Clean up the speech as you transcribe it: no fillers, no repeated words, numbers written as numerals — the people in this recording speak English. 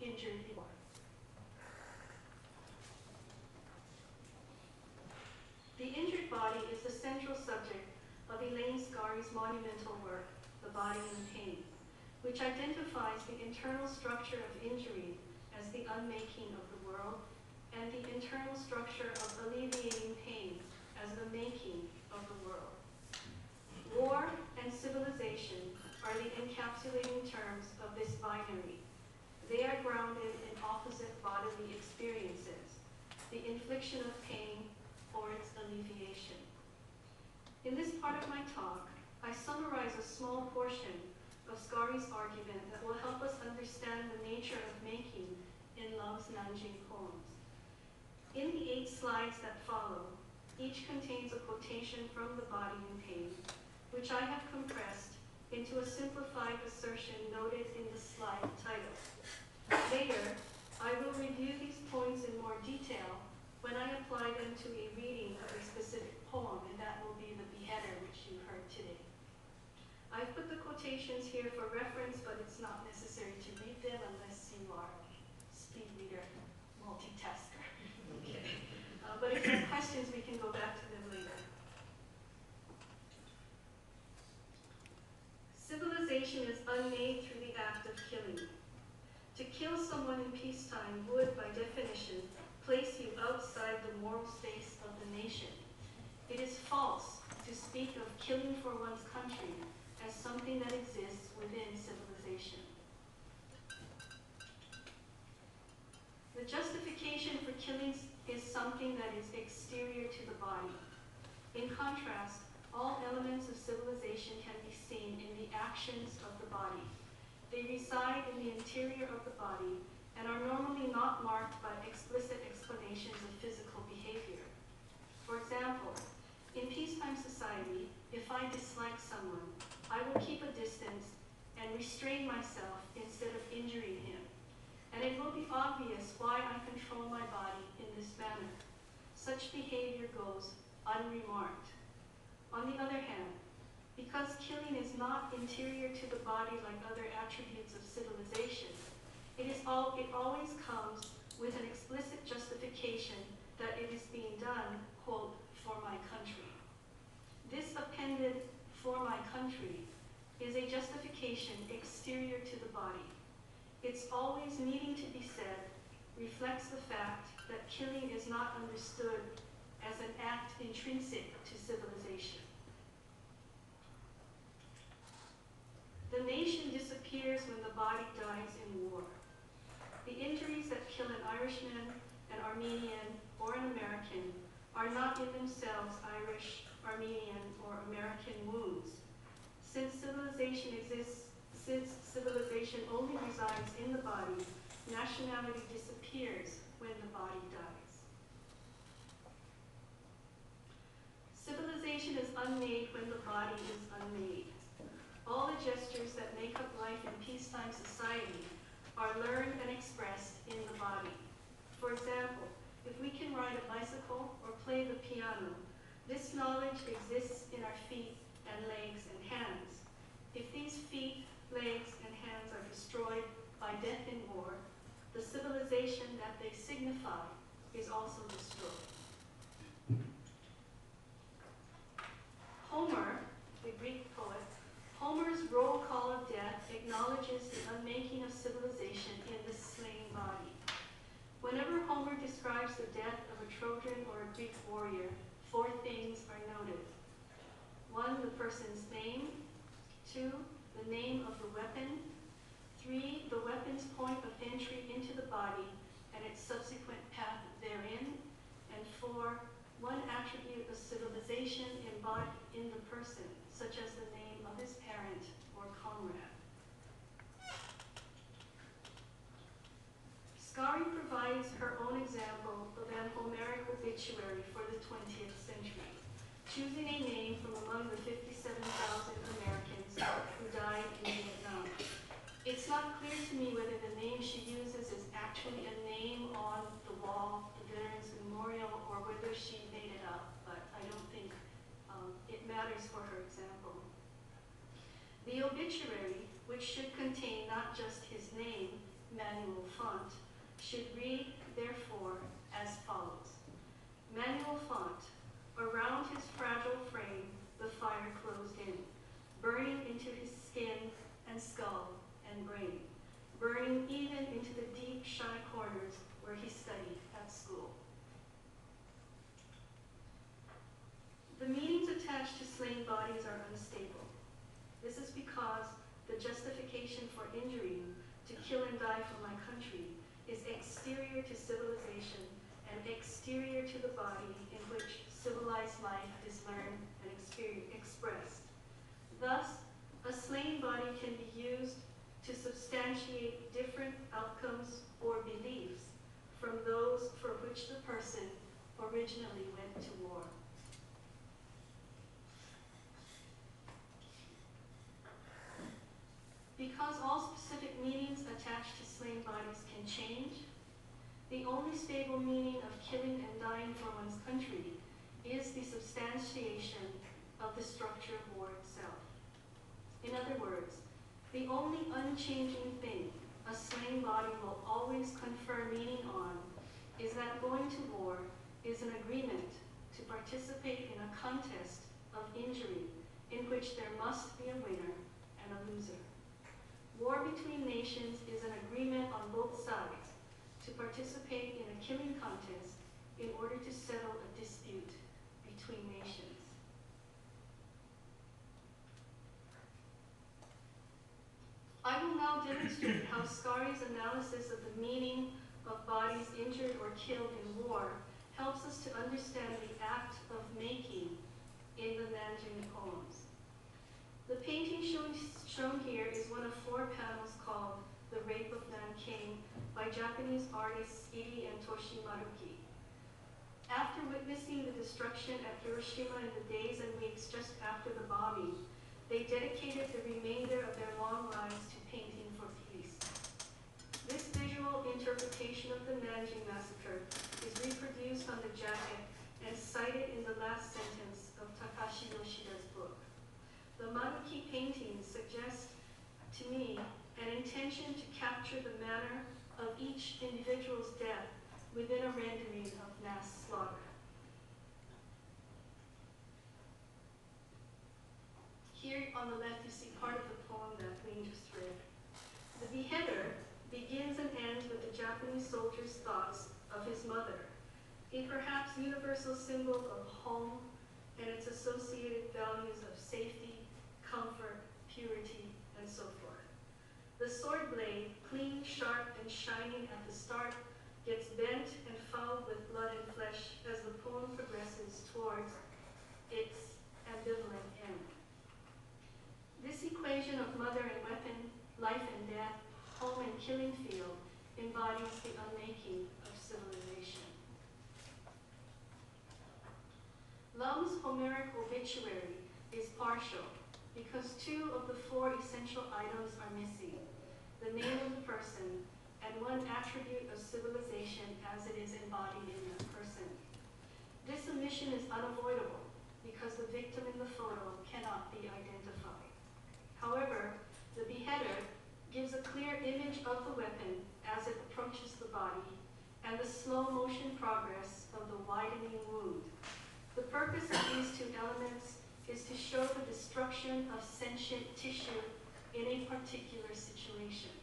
injured before. The injured body is the central subject of Elaine Scarry's monumental work, The Body in Pain, which identifies the internal structure of injury as the unmaking of the world, and the internal structure of alleviating pain as the making of the world. War and civilization are the encapsulating terms of this binary. They are grounded in opposite bodily experiences, the infliction of pain or its alleviation. In this part of my talk, I summarize a small portion of Scarry's argument that will help us understand the nature of making in Love's Nanjing poems. In the 8 slides that follow, each contains a quotation from The Body in Pain, which I have compressed into a simplified assertion noted in the slide title. Later, I will review these points in more detail when I apply them to a reading of a specific poem, and that will be the Beheader, which you heard today. I've put the quotations here for reference, but it's not necessary to read them unless you are a speed reader, multitasker. Okay. But if you have questions, we can go back to them later. Civilization is unmade through the act of killing. To kill someone in peacetime would, by definition, place you outside the moral space of the nation. It is false to speak of killing for one's country as something that exists within civilization. The justification for killing is something that is exterior to the body. In contrast, all elements of civilization can be seen in the actions of the body. They reside in the interior of the body and are normally not marked by explicit explanations of physical behavior. For example, in peacetime society, if I dislike someone, I will keep a distance and restrain myself instead of injuring him. And it will be obvious why I control my body in this manner. Such behavior goes unremarked. On the other hand, because killing is not interior to the body like other attributes of civilization, it always comes with an explicit justification that it is being done, quote, for my country. This appended for my country is a justification exterior to the body. Its always needing to be said reflects the fact that killing is not understood as an act intrinsic to civilization. The nation disappears when the body dies in war. The injuries that kill an Irishman, an Armenian, or an American are not in themselves Irish, Armenian, or American wounds. Since civilization only resides in the body, nationality disappears when the body dies. Civilization is unmade when the body is unmade. All the gestures that make up life in peacetime society are learned and expressed in the body. For example, if we can ride a bicycle or play the piano, this knowledge exists in our feet and legs and hands. If these feet, legs, and hands are destroyed by death in war, the civilization that they signify is also destroyed. Homer, the Greek poet, Homer's roll call of death acknowledges the unmaking of civilization in the slain body. Whenever Homer describes the death of a Trojan or a Greek warrior, 4 things are noted. 1, the person's name. 2, the name of the weapon. 3, the weapon's point of entry into the body and its subsequent path therein. And 4, one attribute of civilization embodied in the person, such as the name of his parent or comrade. Scarry provides her own example of an Homeric obituary for the 20th century, choosing a name from among the 57,000 Americans who died in Vietnam. It's not clear to me whether the name she uses is actually a name on the wall, the Veterans Memorial, or whether she made it up, but I don't think it matters for her example. The obituary, which should contain not just his name, Manuel Fun, should read, therefore, as follows. Manual font. Around his fragile frame, the fire closed in, burning into his skin and skull and brain, burning even into the deep, shy corners where he studied at school. The meanings attached to slain bodies are unstable. This is because the justification for injury, to kill and die for my country, is exterior to civilization and exterior to the body in which civilized life is learned and expressed. Thus, a slain body can be used to substantiate different outcomes or beliefs from those for which the person originally went to war. Because all specific meanings attached to slain bodies can change, the only stable meaning of killing and dying for one's country is the substantiation of the structure of war itself. In other words, the only unchanging thing a slain body will always confer meaning on is that going to war is an agreement to participate in a contest of injury in which there must be a winner and a loser. War between nations is an agreement on both sides to participate in a killing contest in order to settle a dispute between nations. I will now demonstrate how Scari's analysis of the meaning of bodies injured or killed in war helps us to understand the act of making in the Nanjing poems. The painting shown here is one of 4 panels called The Rape of Nanking by Japanese artists Iri and Toshi Maruki. After witnessing the destruction at Hiroshima in the days and weeks just after the bombing, they dedicated the remainder of their long lives to painting for peace. This visual interpretation of the Nanjing massacre is reproduced on the jacket and cited in the last sentence of Takashi Yoshida's book. The Maruki paintings suggest to me an intention to capture the manner of each individual's death within a rendering of mass slaughter. Here on the left you see part of the poem that Wayne just read. The beheader begins and ends with the Japanese soldier's thoughts of his mother, a perhaps universal symbol of home and its associated values of safety, comfort, purity, and so forth. The sword blade, clean, sharp, and shining at the start, gets bent and fouled with blood and flesh as the poem progresses towards its ambivalent end. This equation of mother and weapon, life and death, home and killing field embodies the unmaking of civilization. Lum's Homeric obituary is partial because 2 of the 4 essential items are missing: the name of the person and one attribute of civilization as it is embodied in that person. This omission is unavoidable because the victim in the photo cannot be identified. However, the beheader gives a clear image of the weapon as it approaches the body and the slow motion progress of the widening wound. The purpose of these 2 elements is to show the destruction of sentient tissue in a particular situation.